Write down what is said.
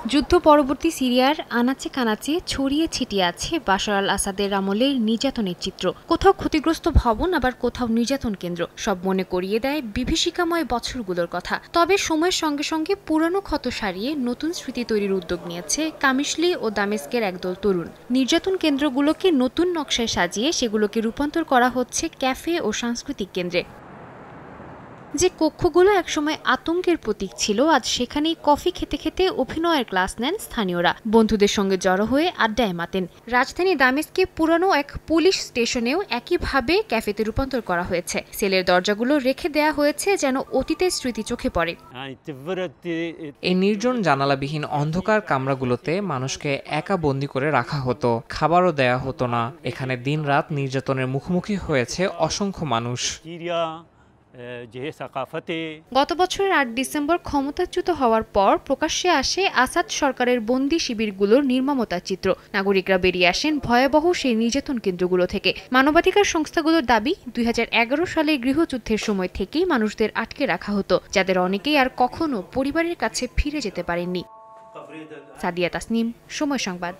যুদ্ধ পরবর্তী সিরিয়ার আনাচে কানাচে ছড়িয়ে ছিটিয়ে আছে বাশার আল আসাদের আমলের নির্যাতনের চিত্র। কোথাও ক্ষতিগ্রস্ত ভবন, আবার কোথাও নির্যাতন কেন্দ্র। সব মনে করিয়ে দেয় বিভীষিকাময় বছরগুলোর কথা। তবে সময়ের সঙ্গে সঙ্গে পুরানো ক্ষত সারিয়ে নতুন স্মৃতি তৈরির উদ্যোগ নিয়েছে কামিশলি ও দামেস্কের একদল তরুণ। নির্যাতন কেন্দ্রগুলোকে নতুন নকশায় সাজিয়ে সেগুলোকে রূপান্তর করা হচ্ছে ক্যাফে ও সাংস্কৃতিক কেন্দ্রে। যে কক্ষগুলো একসময় আতঙ্কের প্রতীক ছিল, আজ সেখানেই কফি খেতে খেতে অভিনয়ের ক্লাস নেন স্থানীয়রা। বন্ধুদের সঙ্গে জড়ো হয়ে আড্ডায় মাতেন। রাজধানী দামেস্কে পুরানো এক পুলিশ স্টেশনেও একইভাবে ক্যাফেতে রূপান্তর করা হয়েছে। সেলের দরজাগুলো রেখে দেয়া হয়েছে যেন অতীতের স্মৃতি চোখে পড়ে। এই নির্জন জানালাবিহীন অন্ধকার কামরাগুলোতে মানুষকে একা বন্দি করে রাখা হতো, খাবারও দেয়া হতো না। এখানে দিনরাত নির্যাতনের মুখোমুখি হয়েছে অসংখ্য মানুষ। গত বছরের ৮ ডিসেম্বর ক্ষমতাচ্যুত হওয়ার পর প্রকাশ্যে আসে আসাদ সরকারের বন্দি শিবিরগুলোর নির্মমতার চিত্র। নাগরিকরা বেরিয়ে আসেন ভয়াবহ সেই নির্যাতন কেন্দ্রগুলো থেকে। মানবাধিকার সংস্থাগুলোর দাবি, ২০১১ সালে গৃহযুদ্ধের সময় থেকেই মানুষদের আটকে রাখা হতো, যাদের অনেকেই আর কখনো পরিবারের কাছে ফিরে যেতে পারেননি। সাদিয়া তাসনিম, সময় সংবাদ।